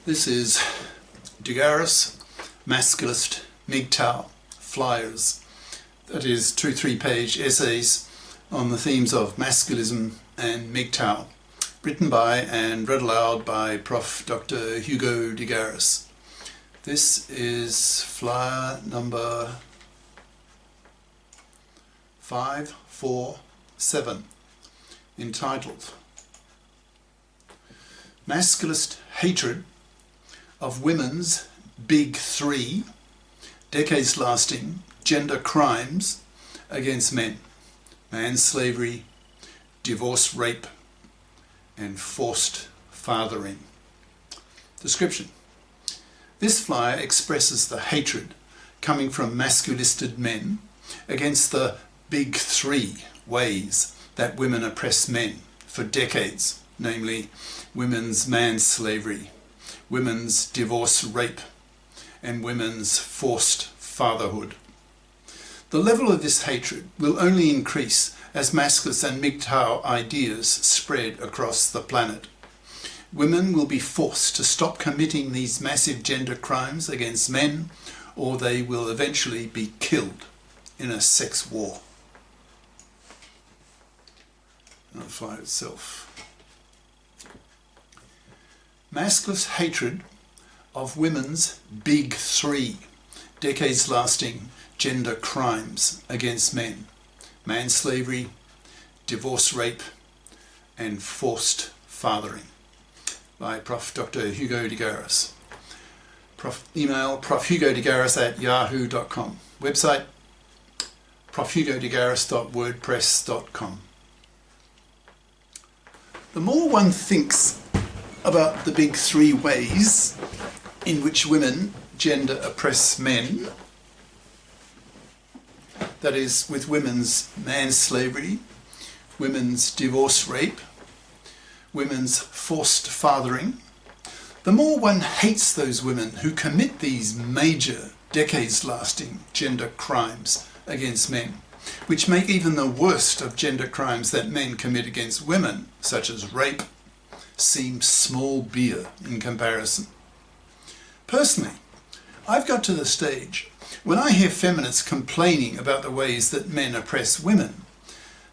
This is Garis, Masculist, MGTOW flyers. That is 2 3-page essays on the themes of masculism and MGTOW, written by and read aloud by Prof. Dr. Hugo de Garis. This is flyer number 547, entitled Masculist Hatred of Women's Big Three, Decades-Lasting Gender Crimes Against Men: Manslavery, Divorce, Rape, and Forced Fathering. Description: this flyer expresses the hatred coming from masculisted men against the big three ways that women oppress men for decades, namely women's manslavery, women's divorce, rape, and women's forced fatherhood. The level of this hatred will only increase as masculist and MGTOW ideas spread across the planet. Women will be forced to stop committing these massive gender crimes against men, or they will eventually be killed in a sex war. The flyer itself. Masculist hatred of women's big three, decades-lasting gender crimes against men: manslavery, divorce, rape, and forced fathering, by Prof. Dr. Hugo de Garis. Email profhugodegaris@yahoo.com. Website profhugodegaris.wordpress.com. The more one thinks about the big three ways in which women gender oppress men, that is, with women's manslavery, women's divorce, rape, women's forced fathering, the more one hates those women who commit these major, decades-lasting gender crimes against men, which make even the worst of gender crimes that men commit against women, such as rape, seem small beer in comparison. Personally, I've got to the stage when I hear feminists complaining about the ways that men oppress women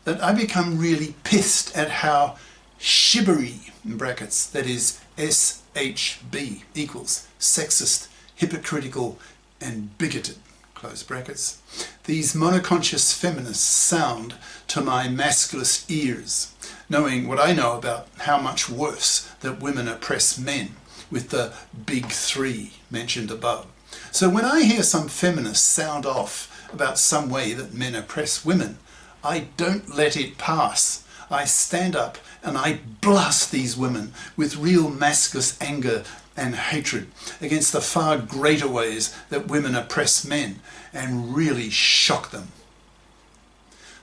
that I become really pissed at how shibbery, in brackets, that is SHB, equals sexist, hypocritical, and bigoted, close brackets, these monoconscious feminists sound to my masculist ears, knowing what I know about how much worse that women oppress men with the big three mentioned above. So when I hear some feminists sound off about some way that men oppress women, I don't let it pass. I stand up and I blast these women with real masculist anger and hatred against the far greater ways that women oppress men, and really shock them.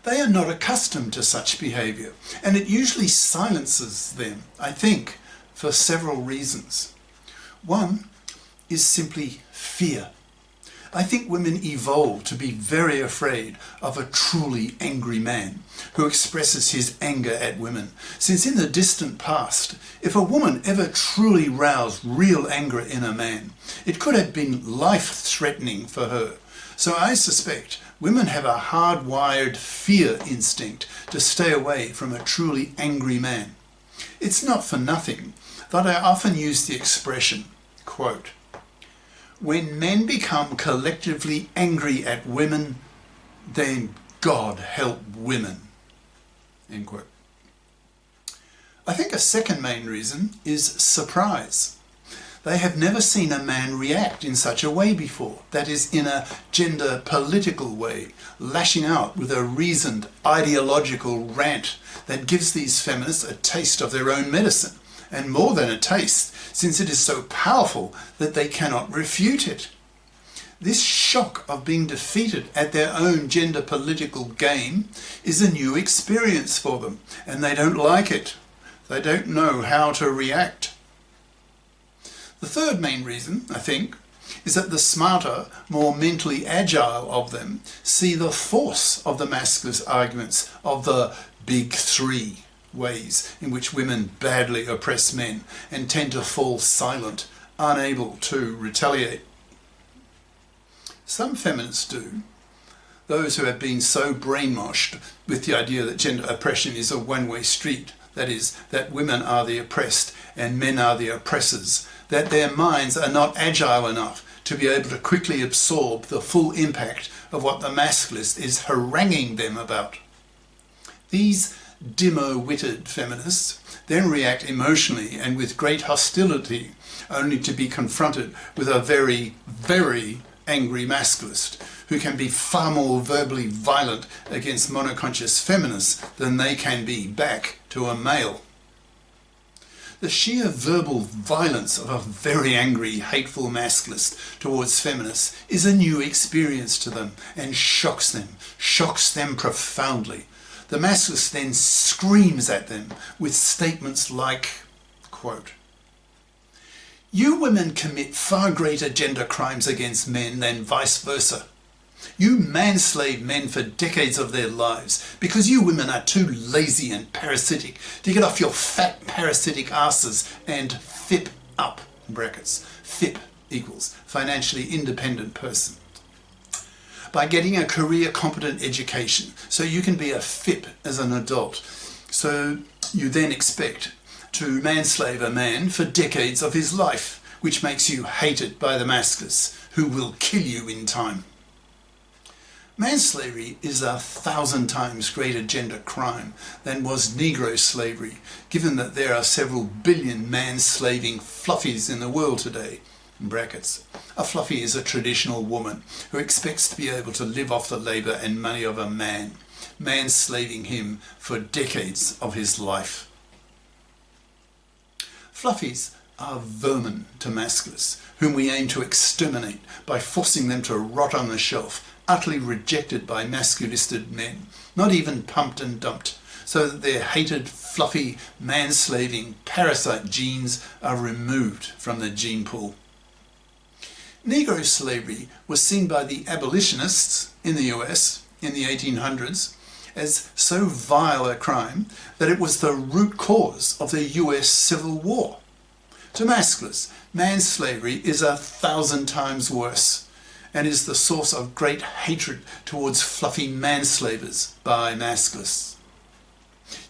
They are not accustomed to such behaviour, and it usually silences them, I think, for several reasons. One is simply fear. I think women evolve to be very afraid of a truly angry man who expresses his anger at women, since in the distant past, if a woman ever truly roused real anger in a man, it could have been life-threatening for her. So I suspect women have a hardwired fear instinct to stay away from a truly angry man. It's not for nothing that I often use the expression, quote, "When men become collectively angry at women, then God help women," end quote. I think a second main reason is surprise. They have never seen a man react in such a way before, that is, in a gender political way, lashing out with a reasoned ideological rant that gives these feminists a taste of their own medicine, and more than a taste, since it is so powerful that they cannot refute it. This shock of being defeated at their own gender political game is a new experience for them, and they don't like it. They don't know how to react. The third main reason, I think, is that the smarter, more mentally agile of them see the force of the masculist arguments of the big three ways in which women badly oppress men and tend to fall silent unable to retaliate. Some feminists do. Those who have been so brainwashed with the idea that gender oppression is a one-way street, that is, that women are the oppressed and men are the oppressors, that their minds are not agile enough to be able to quickly absorb the full impact of what the masculist is haranguing them about. These dimmer-witted feminists then react emotionally and with great hostility, only to be confronted with a very, very angry masculist who can be far more verbally violent against monoconscious feminists than they can be back to a male. The sheer verbal violence of a very angry, hateful masculist towards feminists is a new experience to them and shocks them profoundly. The masculist then screams at them with statements like, quote, "You women commit far greater gender crimes against men than vice versa. You manslave men for decades of their lives because you women are too lazy and parasitic to get off your fat parasitic asses and FIP up, in brackets. FIP equals financially independent person. By getting a career competent education so you can be a FIP as an adult. So you then expect to manslave a man for decades of his life, which makes you hated by the masculists who will kill you in time. Manslavery is 1,000 times greater gender crime than was Negro slavery, given that there are several billion man-slaving fluffies in the world today, in brackets. A fluffy is a traditional woman who expects to be able to live off the labour and money of a man, manslaving him for decades of his life. Fluffies are vermin to masculists, whom we aim to exterminate by forcing them to rot on the shelf, utterly rejected by masculisted men, not even pumped and dumped, so that their hated, fluffy, manslaving, parasite genes are removed from the gene pool. Negro slavery was seen by the abolitionists in the US in the 1800s as so vile a crime that it was the root cause of the US Civil War. To masculists, manslavery is 1,000 times worse and is the source of great hatred towards fluffy manslavers by masculists.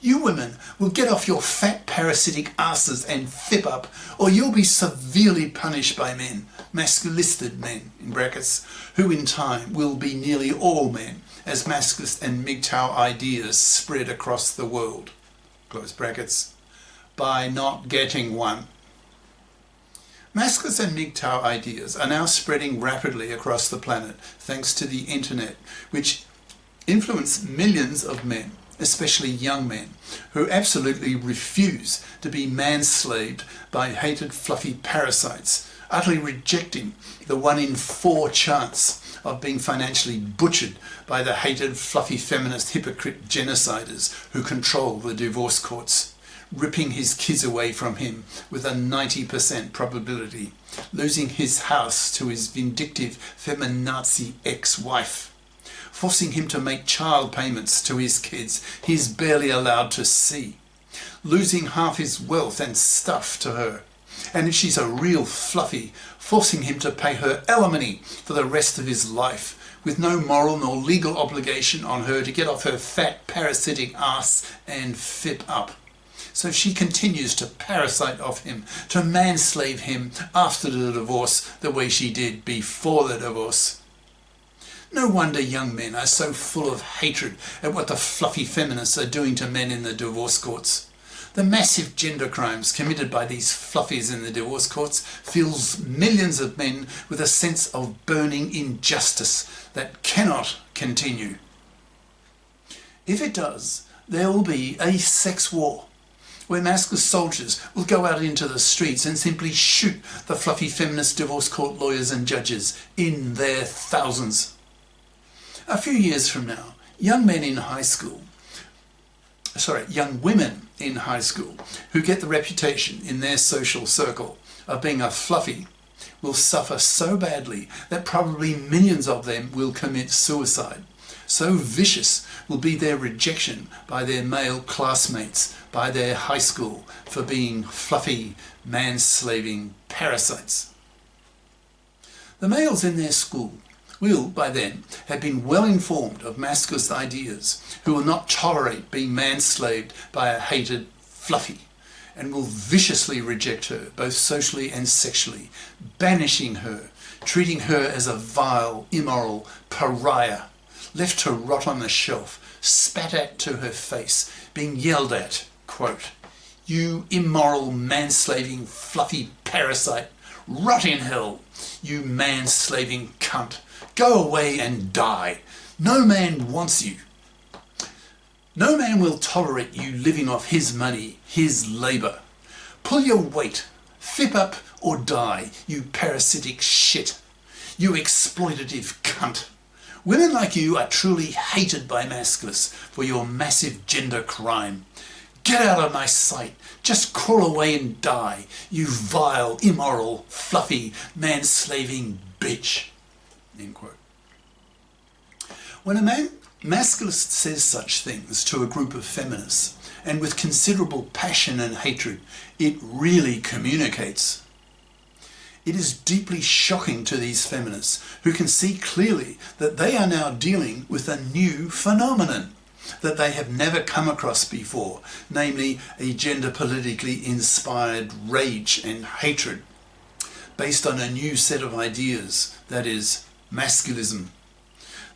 You women will get off your fat parasitic asses and FIP up, or you'll be severely punished by men, masculisted men, in brackets, who in time will be nearly all men, as masculist and MGTOW ideas spread across the world, close brackets, by not getting one. Masculist and MGTOW ideas are now spreading rapidly across the planet thanks to the internet, which influence millions of men, especially young men, who absolutely refuse to be manslaved by hated fluffy parasites, utterly rejecting the 1 in 4 chance of being financially butchered by the hated fluffy feminist hypocrite genociders who control the divorce courts, ripping his kids away from him with a 90% probability, losing his house to his vindictive feminazi ex-wife, forcing him to make child payments to his kids he is barely allowed to see, losing half his wealth and stuff to her, and if she's a real fluffy, forcing him to pay her alimony for the rest of his life, with no moral nor legal obligation on her to get off her fat parasitic ass and FIP up. So she continues to parasite off him, to manslave him after the divorce the way she did before the divorce. No wonder young men are so full of hatred at what the fluffy feminists are doing to men in the divorce courts. The massive gender crimes committed by these fluffies in the divorce courts fills millions of men with a sense of burning injustice that cannot continue. If it does, there will be a sex war, where masculine soldiers will go out into the streets and simply shoot the fluffy feminist divorce court lawyers and judges in their thousands. A few years from now, young women in high school who get the reputation in their social circle of being a fluffy will suffer so badly that probably millions of them will commit suicide. So vicious will be their rejection by their male classmates, by their high school, for being fluffy, man-slaving parasites. The males in their school will, by then, have been well informed of masculist ideas, who will not tolerate being man-slaved by a hated fluffy, and will viciously reject her, both socially and sexually, banishing her, treating her as a vile, immoral pariah, left to rot on the shelf, spat at to her face, being yelled at, quote, "You immoral, man-slaving, fluffy parasite, rot in hell, you man-slaving cunt. Go away and die. No man wants you. No man will tolerate you living off his money, his labour. Pull your weight. Fip up or die, you parasitic shit. You exploitative cunt. Women like you are truly hated by masculists for your massive gender crime. Get out of my sight. Just crawl away and die, you vile, immoral, fluffy, man-slaving bitch." End quote. When a masculist says such things to a group of feminists, and with considerable passion and hatred, it really communicates. It is deeply shocking to these feminists, who can see clearly that they are now dealing with a new phenomenon that they have never come across before, namely a gender politically inspired rage and hatred based on a new set of ideas, that is, masculism,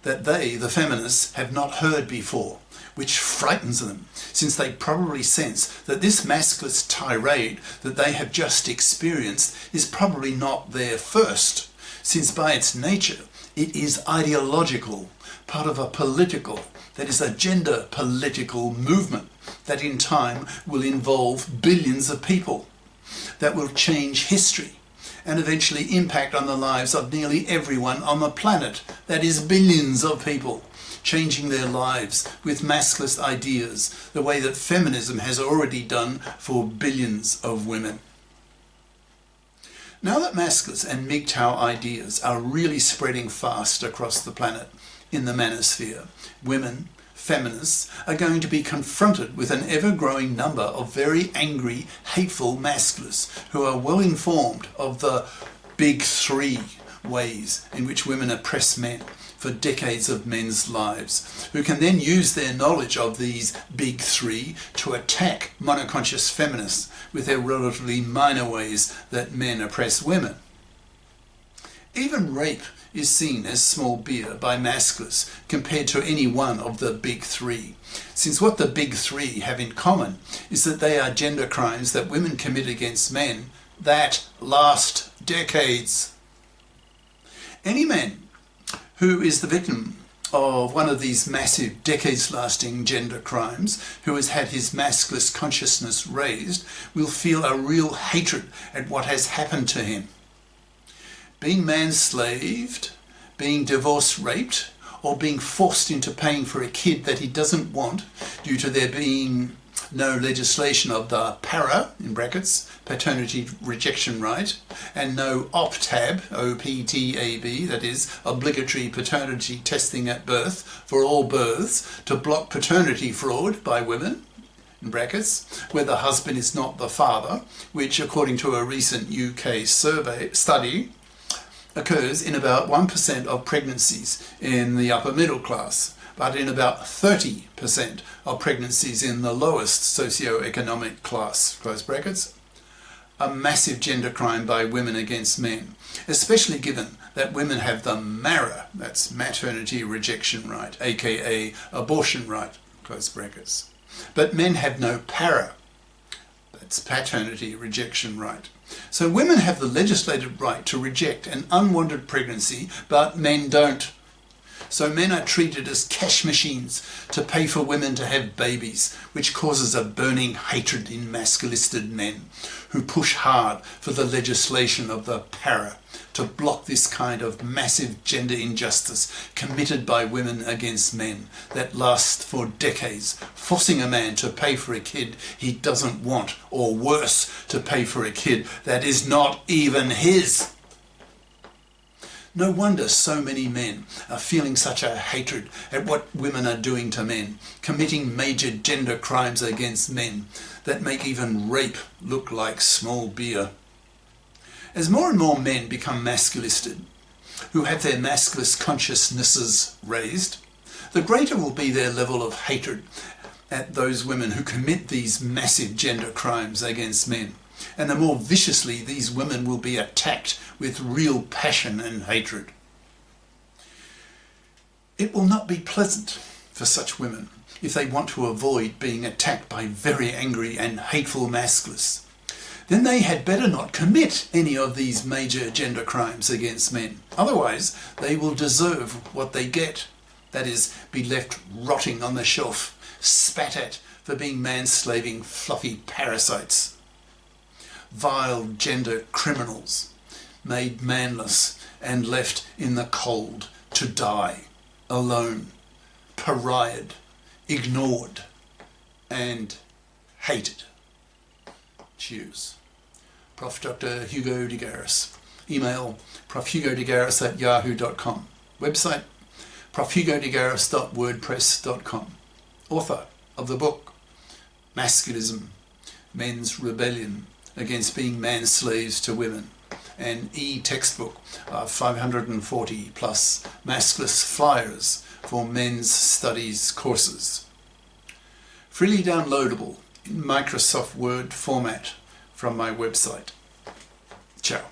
that they, the feminists, have not heard before, which frightens them, since they probably sense that this masculist tirade that they have just experienced is probably not their first, since by its nature it is ideological, part of a political, that is a gender political movement that in time will involve billions of people, that will change history and eventually impact on the lives of nearly everyone on the planet, that is billions of people, changing their lives with masculist ideas the way that feminism has already done for billions of women. Now that masculist and MGTOW ideas are really spreading fast across the planet in the manosphere, women, feminists, are going to be confronted with an ever-growing number of very angry, hateful masculists who are well informed of the big three ways in which women oppress men for decades of men's lives, who can then use their knowledge of these big three to attack monoconscious feminists with their relatively minor ways that men oppress women. Even rape is seen as small beer by masculists compared to any one of the big three, since what the big three have in common is that they are gender crimes that women commit against men that last decades. Any man who is the victim of one of these massive decades-lasting gender crimes, who has had his masculist consciousness raised, will feel a real hatred at what has happened to him. Being man-slaved, being divorce-raped, or being forced into paying for a kid that he doesn't want due to there being no legislation of the para, in brackets, paternity rejection right, and no OPTAB, OPTAB, that is, obligatory paternity testing at birth for all births to block paternity fraud by women, in brackets, where the husband is not the father, which according to a recent UK study occurs in about 1% of pregnancies in the upper middle class, but in about 30% of pregnancies in the lowest socio-economic class, close brackets. A massive gender crime by women against men, especially given that women have the MARA, that's maternity rejection right, aka abortion right, close brackets. But men have no PARA, that's paternity rejection right. So women have the legislated right to reject an unwanted pregnancy, but men don't. So men are treated as cash machines to pay for women to have babies, which causes a burning hatred in masculisted men who push hard for the legislation of the para to block this kind of massive gender injustice committed by women against men that lasts for decades, forcing a man to pay for a kid he doesn't want, or worse, to pay for a kid that is not even his. No wonder so many men are feeling such a hatred at what women are doing to men, committing major gender crimes against men that make even rape look like small beer. As more and more men become masculisted, who have their masculist consciousnesses raised, the greater will be their level of hatred at those women who commit these massive gender crimes against men, and the more viciously these women will be attacked with real passion and hatred. It will not be pleasant for such women if they want to avoid being attacked by very angry and hateful masculists. Then they had better not commit any of these major gender crimes against men. Otherwise, they will deserve what they get. That is, be left rotting on the shelf, spat at for being manslaving fluffy parasites. Vile gender criminals, made manless and left in the cold to die, alone, pariahed, ignored and hated. Cheers. Prof. Dr. Hugo de Garis. Email profhugodegaris@yahoo.com. Website profhugodegaris.wordpress.com. Author of the book Masculism, Men's Rebellion Against Being Man-Slaves to Women, an e-textbook of 540 plus masculist flyers for men's studies courses. Freely downloadable in Microsoft Word format from my website. Ciao.